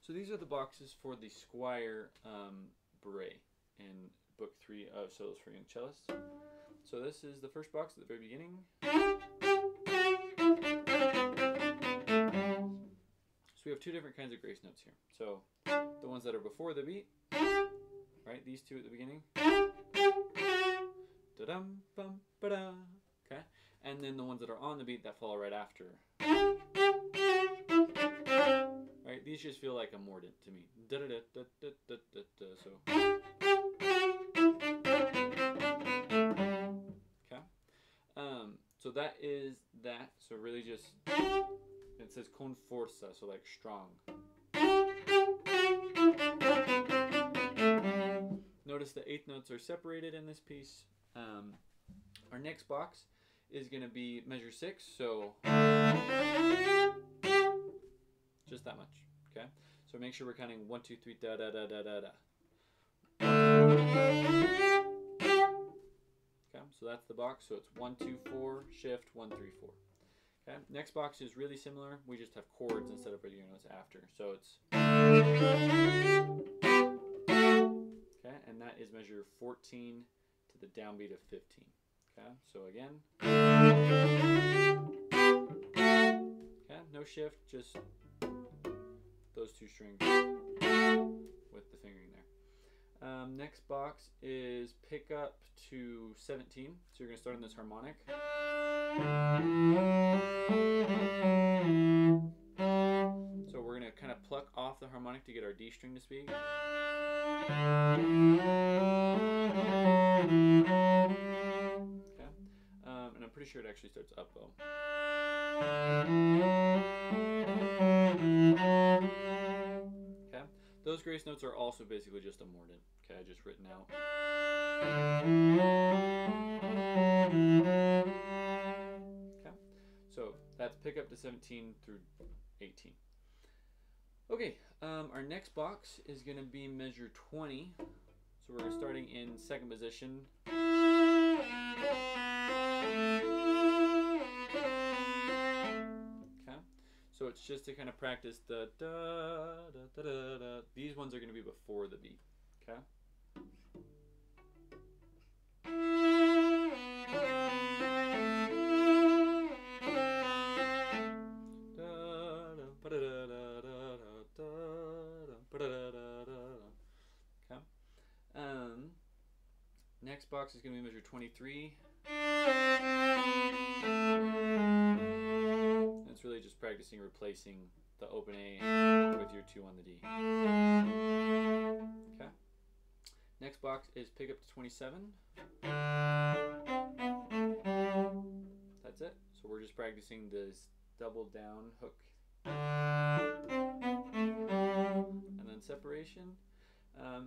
So these are the boxes for the Squire Bourree in Book 3 of Solos for Young Cellists. So this is the first box at the very beginning. So we have two different kinds of grace notes here. So the ones that are before the beat, right? These two at the beginning. Da-dum, bum, ba-da. Okay? And then the ones that are on the beat that follow right after. Right? These just feel like a mordant to me. Da-da-da-da-da-da-da. So. Okay? So that is that. So really just, it says con forza, so like strong. Notice the eighth notes are separated in this piece. Our next box is going to be measure 6, so just that much, okay? So make sure we're counting 1, 2, 3, da da da da da da. Okay, so that's the box. So it's 1, 2, 4, shift, 1, 3, 4. Okay, next box is really similar. We just have chords instead of regular notes after. So it's okay, and that is measure 14 to the downbeat of 15. Okay, so again. Okay, no shift, just those two strings with the fingering there. Next box is pick up to 17. So you're going to start on this harmonic. So we're going to kind of pluck off the harmonic to get our D string to speak. Okay. And I'm pretty sure it actually starts up bow. Okay. Those grace notes are also basically just a mordant. Okay, just written out. Okay. So that's pick up to 17 through 18. Okay, our next box is going to be measure 20. So we're starting in second position. Okay, so it's just to kind of practice the da da da da da. These ones are going to be before the beat. Okay. Next box is going to be measure 23. And it's really just practicing replacing the open A with your 2 on the D. Okay. Next box is pick up to 27. That's it. So we're just practicing this double down hook. And then separation.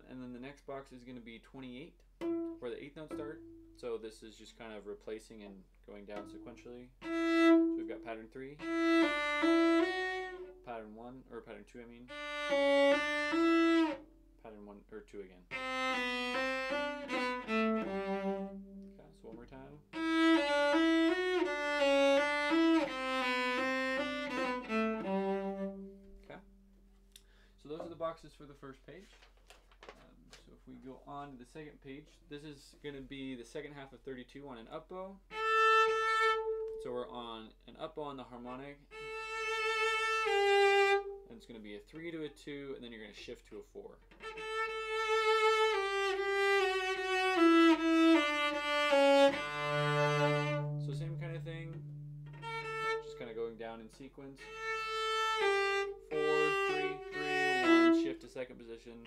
And then the next box is going to be 28, where the 8th notes start. So this is just kind of replacing and going down sequentially. So we've got pattern 3, pattern 1, or pattern 2, I mean. Pattern 1, or 2 again. Okay, so one more time. Okay. So those are the boxes for the first page. So if we go on to the second page, this is going to be the second half of 32 on an up bow. So we're on an up bow on the harmonic. And it's going to be a 3 to a 2, and then you're going to shift to a 4. So same kind of thing, just kind of going down in sequence. 4, 3, 3, 1, shift to second position.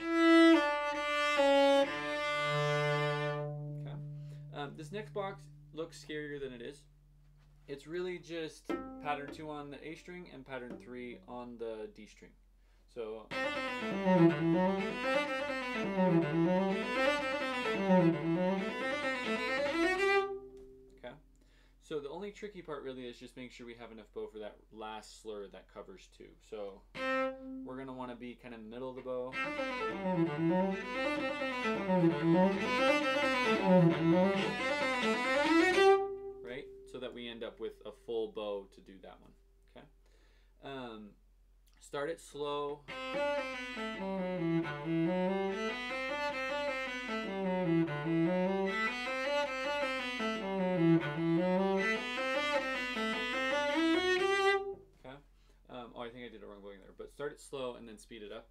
Okay. This next box looks scarier than it is. It's really just pattern 2 on the A string and pattern 3 on the D string. So okay. So the only tricky part really is just making sure we have enough bow for that last slur that covers 2. So we're going to want to be kind of middle of the bow. Right? So that we end up with a full bow to do that one. Okay. start it slow. Oh, I think I did it wrong going there, but start it slow and then speed it up.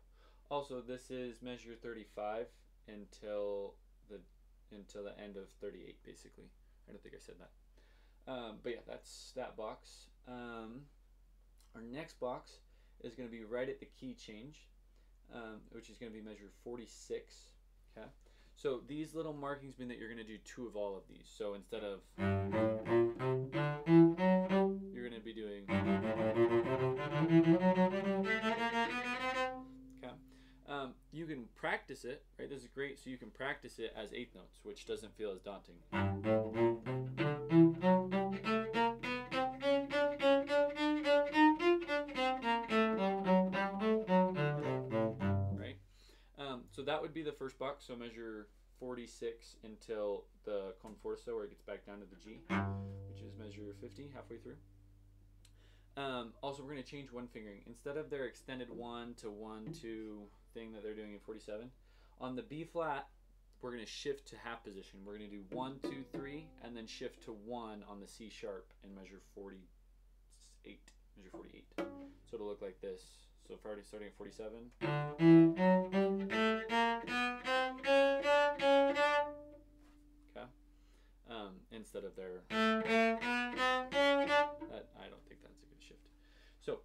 Also, this is measure 35 until the end of 38, basically. I don't think I said that. But yeah, that's that box. Our next box is going to be right at the key change, which is going to be measure 46. Okay. So these little markings mean that you're going to do 2 of all of these. So instead of, you're going to be doing. Okay. You can practice it, right? This is great, so you can practice it as 8th notes, which doesn't feel as daunting. Right? So that would be the first box, so measure 46 until the conforto, where it gets back down to the G, which is measure 50, halfway through. Also, we're going to change one fingering. Instead of their extended 1 to 1 2 thing that they're doing in 47, on the B flat, we're going to shift to half position. We're going to do 1 2 3 and then shift to 1 on the C sharp and measure 48. Measure 48. So it'll look like this. So starting at 47. Okay. Instead of their. I don't think that's a good shift. So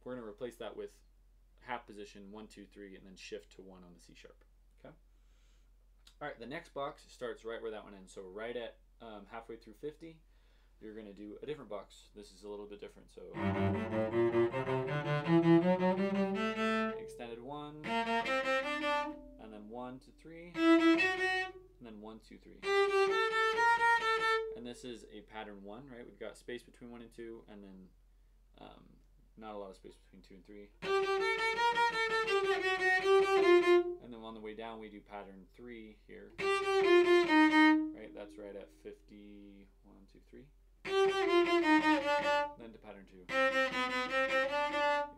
we're going to replace that with half position 1 2 3 and then shift to 1 on the C sharp. Okay. All right. The next box starts right where that one ends. So right at halfway through 50, you're going to do a different box. This is a little bit different. So extended 1, and then 1 2 3, and then 1 2 3. And this is a pattern 1, right? We've got space between 1 and 2, and then not a lot of space between 2 and 3. And then on the way down, we do pattern 3 here. Right, that's right at 50, 1 2 3. Then to pattern 2.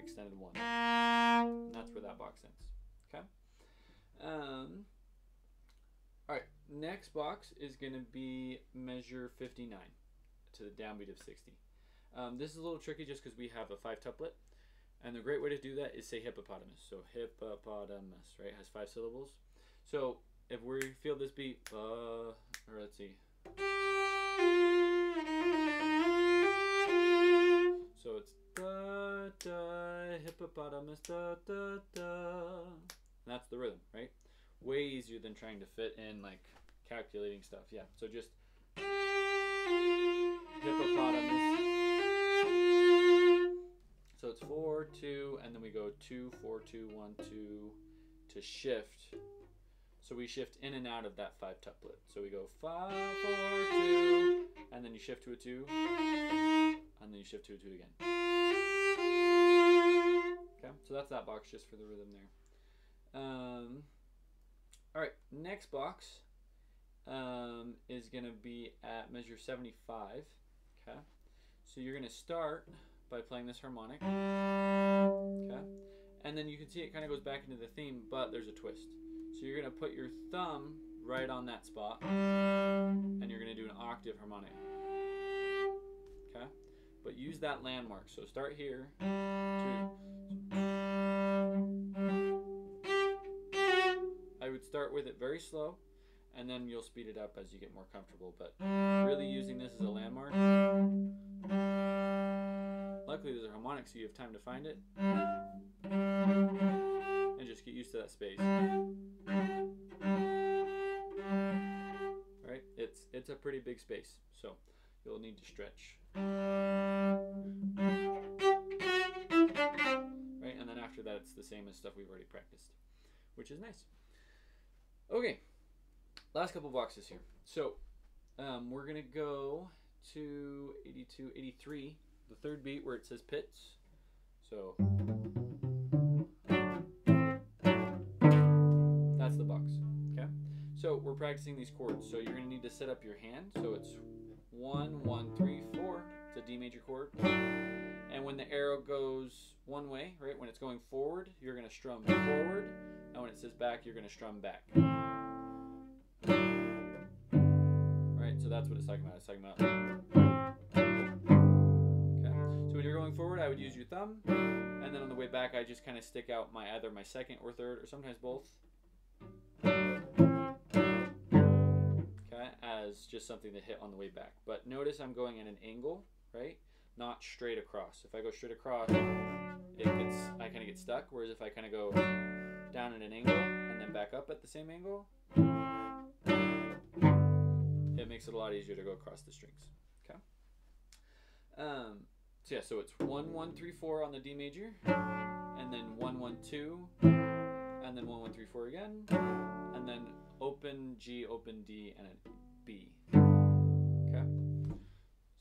Extended 1. And that's where that box ends. Okay? Alright, next box is going to be measure 59 to the downbeat of 60. This is a little tricky just because we have a 5-tuplet. And the great way to do that is say hippopotamus. So hippopotamus, right? It has 5 syllables. So if we feel this beat, or let's see. So it's da da hippopotamus da da da. And that's the rhythm, right? Way easier than trying to fit in like calculating stuff. Yeah. So just hippopotamus. So it's 4 2, and then we go 2 4 2 1 2 to shift. So we shift in and out of that 5-tuplet. So we go 5 4 2, and then you shift to a 2, and then you shift to a 2 again. Okay, so that's that box just for the rhythm there. All right, next box is going to be at measure 75. Okay, so you're going to start by playing this harmonic. Okay, and then you can see it kind of goes back into the theme, but there's a twist. So you're going to put your thumb right on that spot, and you're going to do an octave harmonic. Okay, but use that landmark. So start here. 2. I would start with it very slow, and then you'll speed it up as you get more comfortable. But really using this as a landmark. Luckily there's a harmonic, so you have time to find it. And just get used to that space. Alright, it's a pretty big space, so you'll need to stretch. Right, and then after that it's the same as stuff we've already practiced, which is nice. Okay, last couple boxes here. So we're gonna go to 82, 83, the third beat where it says pits. So that's the box. Okay, so we're practicing these chords. So you're gonna need to set up your hand. So it's 1 1 3 4. It's a D major chord, And when the arrow goes one way, right, when it's going forward, you're going to strum forward. And when it says back, you're going to strum back. Right, so that's what it's talking about. It's talking about. Okay, so when you're going forward, I would use your thumb. And then on the way back, I just kind of stick out either my second or third, or sometimes both. Okay, as just something to hit on the way back. But notice I'm going at an angle, right? Not straight across. If I go straight across, I kind of get stuck. Whereas if I kind of go down at an angle and then back up at the same angle, it makes it a lot easier to go across the strings. Okay. So yeah, so it's 1 1 3 4 on the D major, and then 1 1 2, and then 1 1 3 4 again, and then open G, open D, and a B. Okay.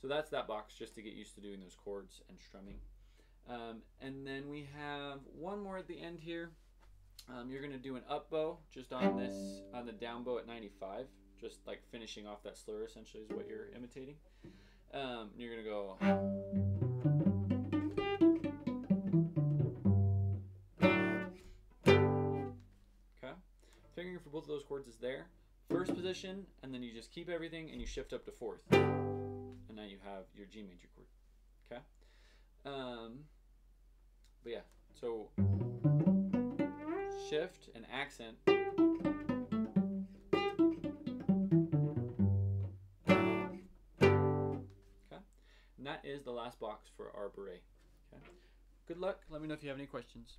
So that's that box, just to get used to doing those chords and strumming. And then we have one more at the end here. You're going to do an up bow just on the down bow at 95, just like finishing off that slur essentially is what you're imitating. You're going to go. Okay. Fingering for both of those chords is there. First position, and then you just keep everything and you shift up to fourth. And now you have your G major chord. Okay. But yeah, so shift and accent. Okay. And that is the last box for our Bourree. Okay. Good luck. Let me know if you have any questions.